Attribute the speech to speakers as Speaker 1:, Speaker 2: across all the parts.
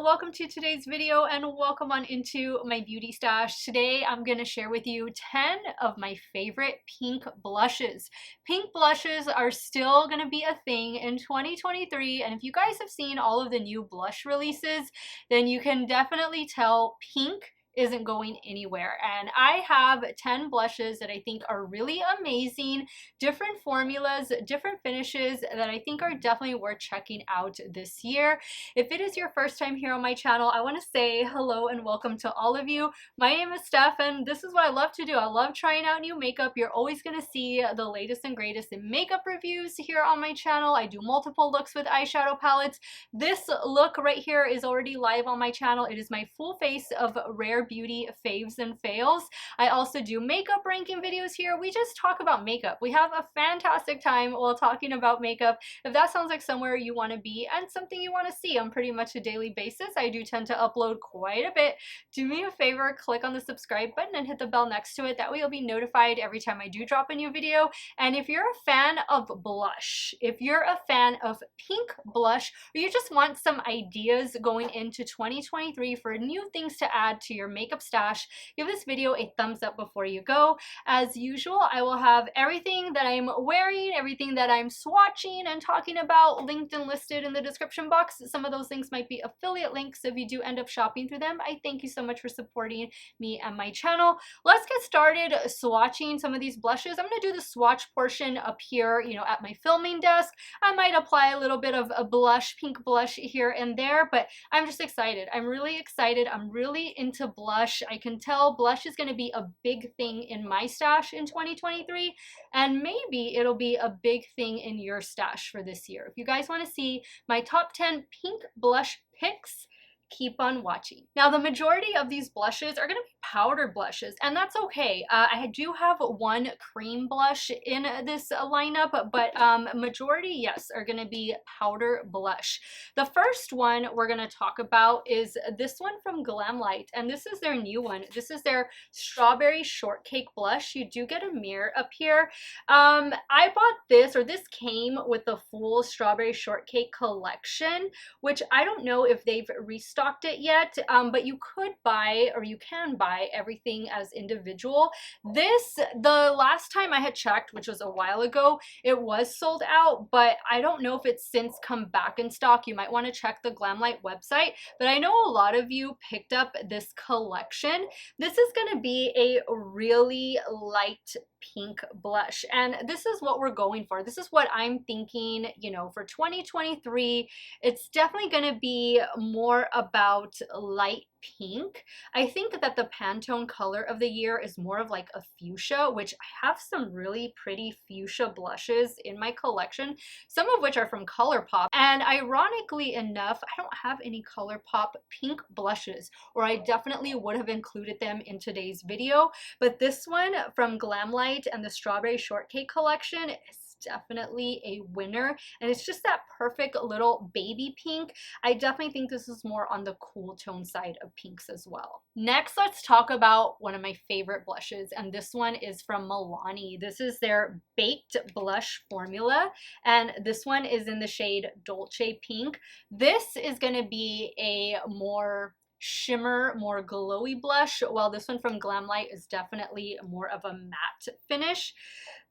Speaker 1: welcome to today's video and welcome on into my beauty stash. Today I'm going to share with you 10 of my favorite pink blushes. Pink blushes are still going to be a thing in 2023, and if you guys have seen all of the new blush releases, then you can definitely tell pink isn't going anywhere. And I have 10 blushes that I think are really amazing, different formulas, different finishes that I think are definitely worth checking out this year. If it is your first time here on my channel, I want to say hello and welcome to all of you. My name is Steph and this is what I love to do. I love trying out new makeup. You're always going to see the latest and greatest in makeup reviews here on my channel. I do multiple looks with eyeshadow palettes. This look right here is already live on my channel. It is my full face of Rare Beauty faves and fails. I also do makeup ranking videos here. We just talk about makeup. We have a fantastic time while talking about makeup. If that sounds like somewhere you want to be and something you want to see on pretty much a daily basis, I do tend to upload quite a bit. Do me a favor, click on the subscribe button and hit the bell next to it. That way you'll be notified every time I do drop a new video. And if you're a fan of blush, if you're a fan of pink blush, or you just want some ideas going into 2023 for new things to add to your makeup stash, give this video a thumbs up before you go. As usual, I will have everything that I'm wearing, everything that I'm swatching and talking about linked and listed in the description box. Some of those things might be affiliate links, so if you do end up shopping through them, I thank you so much for supporting me and my channel. Let's get started swatching some of these blushes. I'm going to do the swatch portion up here, at my filming desk. I might apply a little bit of a blush, pink blush here and there, but I'm just excited. I'm really excited. I'm really into blush. I can tell blush is going to be a big thing in my stash in 2023, and maybe it'll be a big thing in your stash for this year. If you guys want to see my top 10 pink blush picks, keep on watching. Now, the majority of these blushes are going to be powder blushes, and that's okay. I do have one cream blush in this lineup, but majority, yes, are going to be powder blush. The first one we're going to talk about is this one from Glamlite, and this is their new one. This is their Strawberry Shortcake blush. You do get a mirror up here. I bought this, or this came with the full Strawberry Shortcake collection, which I don't know if they've restocked it yet, but you could buy, or you can buy everything as individual. The last time I had checked, which was a while ago, it was sold out, but I don't know if it's since come back in stock. You might want to check the Glamlite website, but I know a lot of you picked up this collection. This is going to be a really light pink blush, and this is what we're going for. This is what I'm thinking, for 2023. It's definitely going to be more about light pink. I think that the Pantone color of the year is more of like a fuchsia, which I have some really pretty fuchsia blushes in my collection, some of which are from ColourPop. And ironically enough, I don't have any ColourPop pink blushes, or I definitely would have included them in today's video. But this one from Glamlite and the Strawberry Shortcake collection is definitely a winner, and it's just that perfect little baby pink. I definitely think this is more on the cool tone side of pinks as well. Next, let's talk about one of my favorite blushes, and this one is from Milani. This is their baked blush formula, and this one is in the shade Dolce Pink. This is going to be a more shimmer, more glowy blush, while this one from Glamlite is definitely more of a matte finish.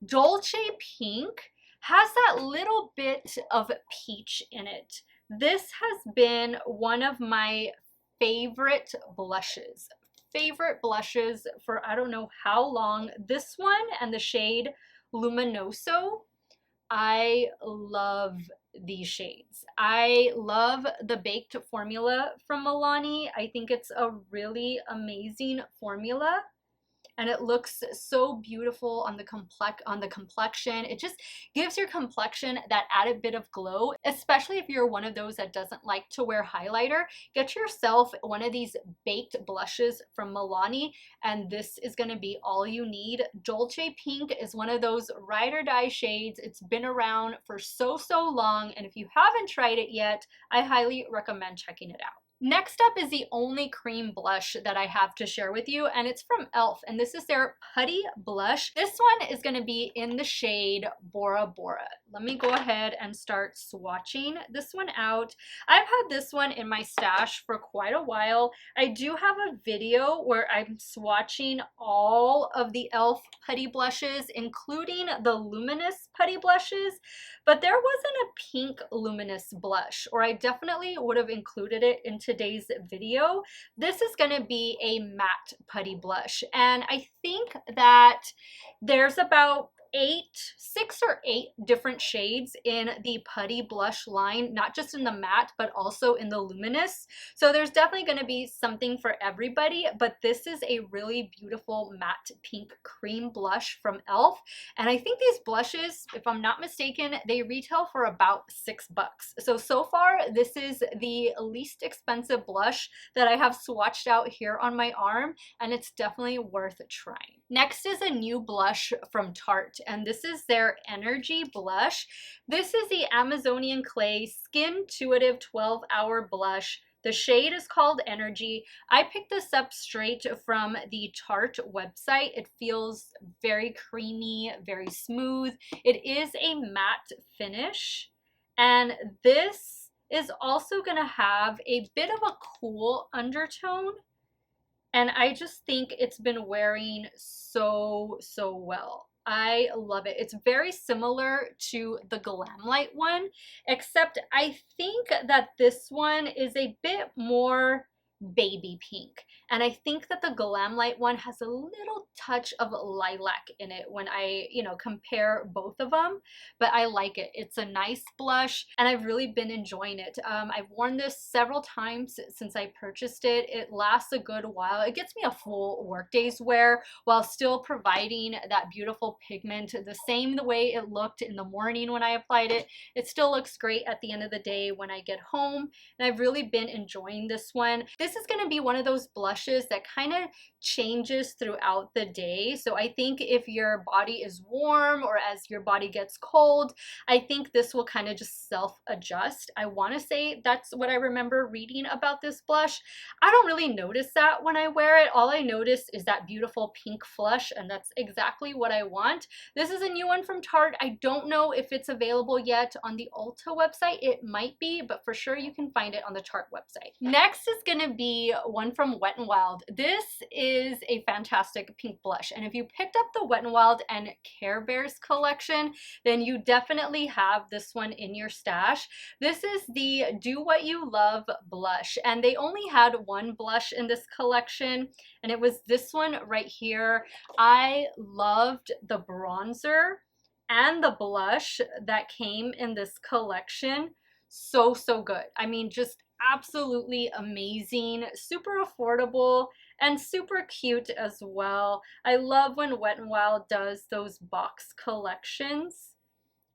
Speaker 1: Dolce Pink has that little bit of peach in it. This has been one of my favorite blushes for I don't know how long. This one and the shade Luminoso, I love these shades. I love the baked formula from Milani. I think it's a really amazing formula, and it looks so beautiful on the complexion. It just gives your complexion that added bit of glow, especially if you're one of those that doesn't like to wear highlighter. Get yourself one of these baked blushes from Milani, and this is going to be all you need. Dolce Pink is one of those ride or die shades. It's been around for so long, and if you haven't tried it yet, I highly recommend checking it out. Next up is the only cream blush that I have to share with you, and it's from e.l.f. and this is their Putty blush. This one is going to be in the shade Bora Bora. Let me go ahead and start swatching this one out. I've had this one in my stash for quite a while. I do have a video where I'm swatching all of the e.l.f. Putty blushes, including the luminous Putty blushes, but there wasn't a pink luminous blush, or I definitely would have included it in today's video. This is going to be a matte Putty blush, and I think that there's about 6 or 8 different shades in the Putty blush line, not just in the matte, but also in the luminous. So there's definitely going to be something for everybody, but this is a really beautiful matte pink cream blush from e.l.f. And I think these blushes, if I'm not mistaken, they retail for about $6. So far, this is the least expensive blush that I have swatched out here on my arm, and it's definitely worth trying. Next is a new blush from Tarte, and this is their Energy blush. This is the Amazonian Clay Skintuative 12-hour blush. The shade is called Energy. I picked this up straight from the Tarte website. It feels very creamy, very smooth. It is a matte finish, and this is also going to have a bit of a cool undertone. And I just think it's been wearing so well. I love it. It's very similar to the Glamlite one, except I think that this one is a bit more baby pink. And I think that the Glamlite one has a little touch of lilac in it when I, compare both of them, but I like it. It's a nice blush and I've really been enjoying it. I've worn this several times since I purchased it. It lasts a good while. It gets me a full workday's wear while still providing that beautiful pigment the same the way it looked in the morning when I applied it. It still looks great at the end of the day when I get home, and I've really been enjoying this one. This is going to be one of those blushes that kind of changes throughout the day. So I think if your body is warm or as your body gets cold, I think this will kind of just self-adjust. I want to say that's what I remember reading about this blush. I don't really notice that when I wear it. All I notice is that beautiful pink flush, and that's exactly what I want. This is a new one from Tarte. I don't know if it's available yet on the Ulta website. It might be, but for sure you can find it on the Tarte website. Next is going to be one from Wet n Wild. This is a fantastic pink blush, and if you picked up the Wet n Wild and Care Bears collection, then you definitely have this one in your stash. This is the Do What You Love blush, and they only had one blush in this collection, and it was this one right here. I loved the bronzer and the blush that came in this collection. So good. I mean, just absolutely amazing, super affordable, and super cute as well. I love when Wet n Wild does those box collections.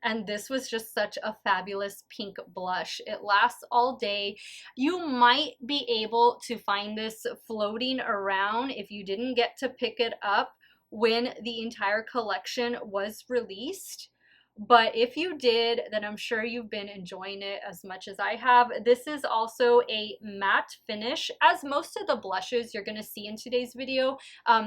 Speaker 1: And this was just such a fabulous pink blush. It lasts all day. You might be able to find this floating around if you didn't get to pick it up when the entire collection was released. But if you did, then I'm sure you've been enjoying it as much as I have. This is also a matte finish. As most of the blushes you're going to see in today's video,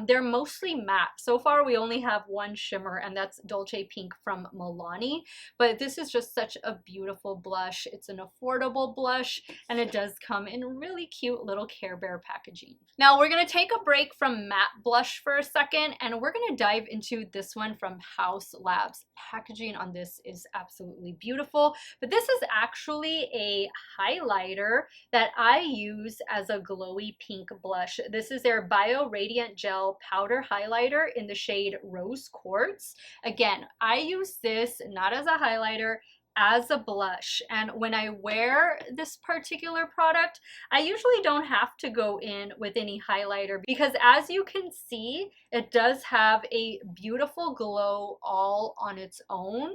Speaker 1: they're mostly matte. So far, we only have one shimmer, and that's Dolce Pink from Milani. But this is just such a beautiful blush. It's an affordable blush, and it does come in really cute little Care Bear packaging. Now, we're going to take a break from matte blush for a second, and we're going to dive into this one from Haus Labs. Packaging on this is absolutely beautiful, but this is actually a highlighter that I use as a glowy pink blush. This is their Bio Radiant Gel Powder Highlighter in the shade Rose Quartz. Again, I use this not as a highlighter, as a blush, and when I wear this particular product, I usually don't have to go in with any highlighter because, as you can see, it does have a beautiful glow all on its own.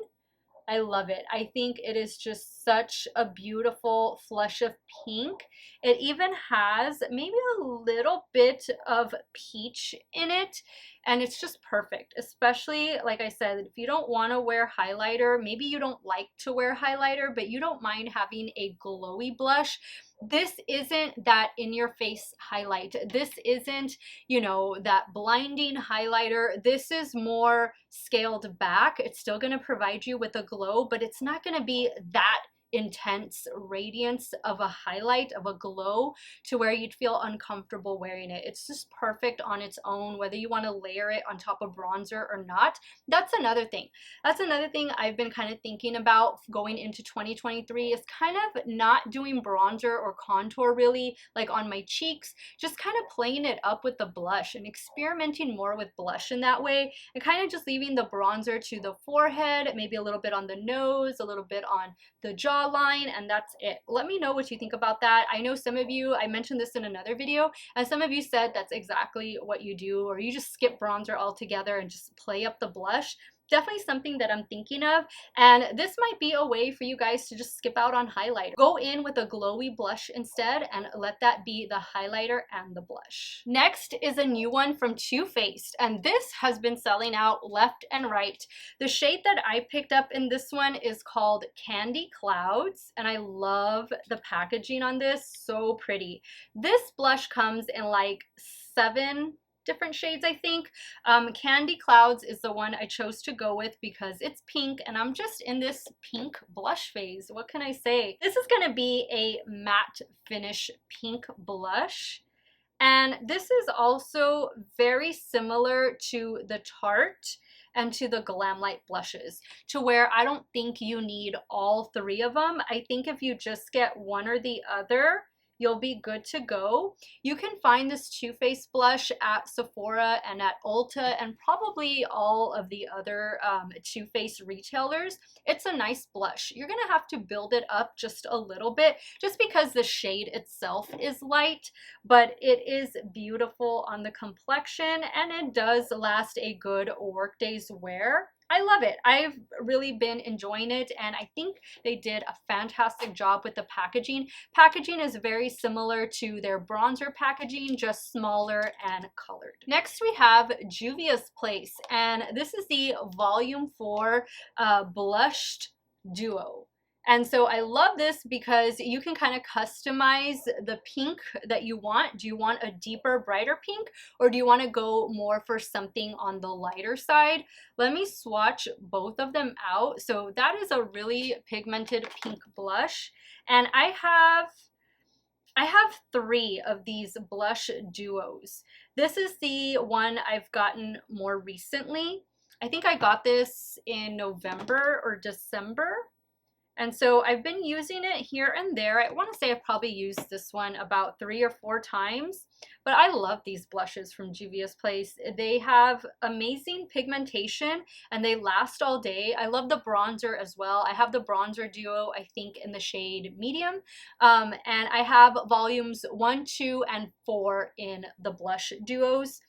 Speaker 1: I love it. I think it is just such a beautiful flush of pink. It even has maybe a little bit of peach in it. and it's just perfect, especially like I said, if you don't want to wear highlighter, maybe you don't like to wear highlighter, but you don't mind having a glowy blush. This isn't that in your face highlight. This isn't, you know, that blinding highlighter. This is more scaled back. It's still going to provide you with a glow, but it's not going to be that intense radiance of a highlight, of a glow, to where you'd feel uncomfortable wearing it. It's just perfect on its own, whether you want to layer it on top of bronzer or not. That's another thing. That's another thing I've been kind of thinking about going into 2023, is kind of not doing bronzer or contour really like on my cheeks, just kind of playing it up with the blush and experimenting more with blush in that way, and kind of just leaving the bronzer to the forehead, maybe a little bit on the nose, a little bit on the jawline, and that's it. Let me know what you think about that. I know some of you, I mentioned this in another video, and some of you said that's exactly what you do, or you just skip bronzer altogether and just play up the blush. Definitely something that I'm thinking of, and this might be a way for you guys to just skip out on highlighter. Go in with a glowy blush instead and let that be the highlighter and the blush. Next is a new one from Too Faced, and this has been selling out left and right. The shade that I picked up in this one is called Candy Clouds, and I love the packaging on this. So pretty. This blush comes in like 7 different shades, I think. Candy Clouds is the one I chose to go with because it's pink, and I'm just in this pink blush phase. What can I say? This is gonna be a matte finish pink blush, and this is also very similar to the Tarte and to the Glamlite blushes, to where I don't think you need all 3 of them. I think if you just get one or the other, you'll be good to go. You can find this Too Faced blush at Sephora and at Ulta and probably all of the other Too Faced retailers. It's a nice blush. You're gonna have to build it up just a little bit, just because the shade itself is light, but it is beautiful on the complexion, and it does last a good workday's wear. I love it. I've really been enjoying it, and I think they did a fantastic job with the packaging. Packaging is very similar to their bronzer packaging, just smaller and colored. Next we have Juvia's Place, and this is the Volume 4 Blush Duo. And so I love this because you can kind of customize the pink that you want. Do you want a deeper, brighter pink, or do you want to go more for something on the lighter side? Let me swatch both of them out. So that is a really pigmented pink blush, and I have 3 of these blush duos. This is the one I've gotten more recently. I think I got this in November or December. And so I've been using it here and there. I want to say I've probably used this one about 3 or 4 times, but I love these blushes from Juvia's Place. They have amazing pigmentation and they last all day. I love the bronzer as well. I have the bronzer duo, I think, in the shade medium, and I have volumes 1, 2, and 4 in the blush duos.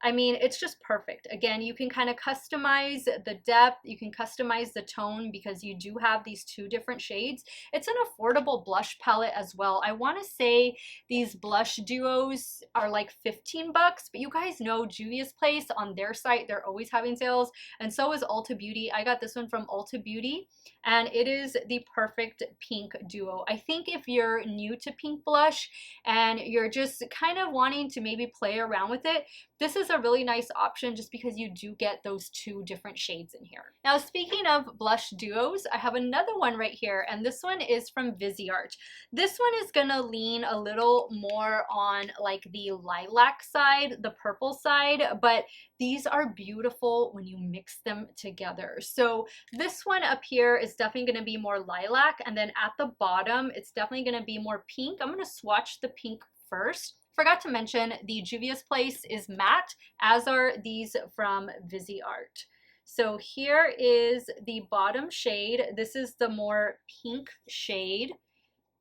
Speaker 1: I mean, it's just perfect. Again, you can kind of customize the depth, you can customize the tone because you do have these 2 different shades. It's an affordable blush palette as well. I want to say these blush duos are like 15 bucks, but you guys know Juvia's Place on their site, they're always having sales, and so is Ulta Beauty. I got this one from Ulta Beauty, and it is the perfect pink duo. I think if you're new to pink blush and you're just kind of wanting to maybe play around with it, this is a really nice option just because you do get those 2 different shades in here. Now, speaking of blush duos, I have another one right here, and this one is from Viseart. This one is gonna lean a little more on like the lilac side, the purple side, but these are beautiful when you mix them together. So this one up here is definitely gonna be more lilac, and then at the bottom, it's definitely gonna be more pink. I'm gonna swatch the pink first. Forgot to mention the Juvia's Place is matte, as are these from Viseart. So here is the bottom shade. This is the more pink shade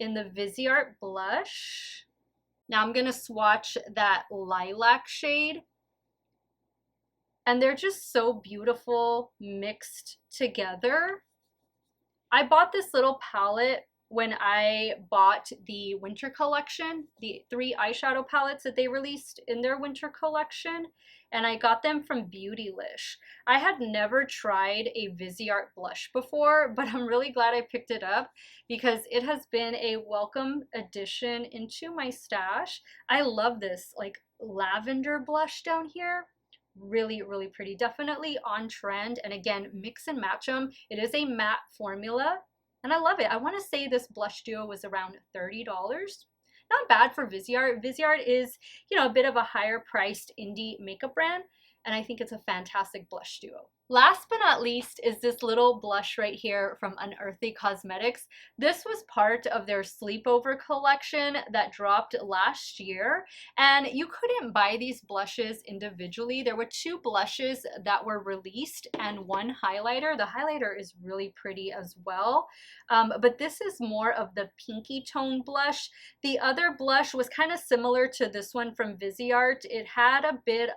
Speaker 1: in the Viseart blush. Now I'm gonna swatch that lilac shade, and they're just so beautiful mixed together. I bought this little palette when I bought the winter collection, the 3 eyeshadow palettes that they released in their winter collection, and I got them from Beautylish. I had never tried a Viseart blush before, but I'm really glad I picked it up because it has been a welcome addition into my stash. I love this like lavender blush down here. Really, really pretty. Definitely on trend. And again, mix and match them. It is a matte formula and I love it. I want to say this blush duo was around $30. Not bad for Viseart. Viseart is, you know, a bit of a higher priced indie makeup brand, and I think it's a fantastic blush duo. Last but not least is this little blush right here from Unearthly Cosmetics. This was part of their sleepover collection that dropped last year, and you couldn't buy these blushes individually. There were 2 blushes that were released and 1 highlighter. The highlighter is really pretty as well, but this is more of the pinky tone blush. The other blush was kind of similar to this one from Viseart. It had a bit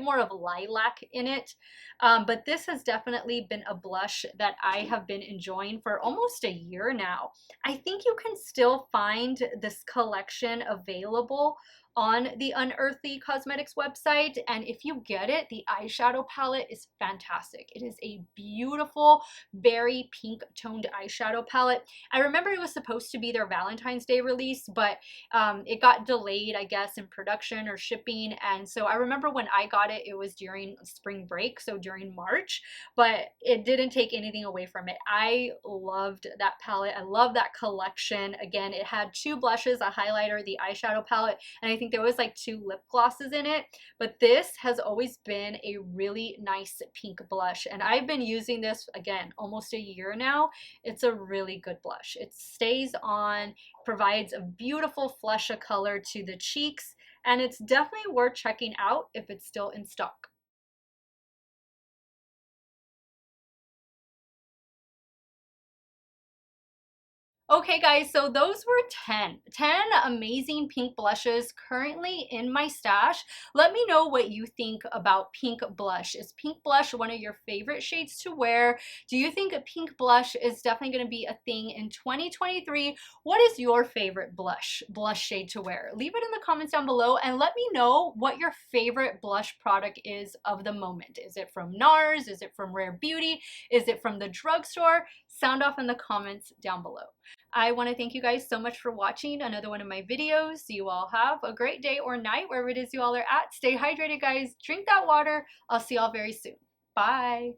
Speaker 1: more of lilac in it, but this has definitely been a blush that I have been enjoying for almost a year now. I think you can still find this collection available on the Unearthly Cosmetics website, and if you get it, the eyeshadow palette is fantastic. It is a beautiful berry pink toned eyeshadow palette. I remember it was supposed to be their Valentine's Day release, but it got delayed, I guess, in production or shipping, and so I remember when I got it, it was during spring break, so during March, but it didn't take anything away from it. I loved that palette. I love that collection. Again, it had 2 blushes, a highlighter, the eyeshadow palette, and I think there was like 2 lip glosses in it, but this has always been a really nice pink blush, and I've been using this again almost a year now. It's a really good blush. It stays on, provides a beautiful flush of color to the cheeks, and it's definitely worth checking out if it's still in stock. Okay guys, so those were 10 amazing pink blushes currently in my stash. Let me know what you think about pink blush. Is pink blush one of your favorite shades to wear? Do you think a pink blush is definitely going to be a thing in 2023? What is your favorite blush shade to wear? Leave it in the comments down below and let me know what your favorite blush product is of the moment. Is it from NARS? Is it from Rare Beauty? Is it from the drugstore? Sound off in the comments down below. I want to thank you guys so much for watching another one of my videos. You all have a great day or night wherever it is you all are at. Stay hydrated, guys. Drink that water. I'll see y'all very soon. Bye.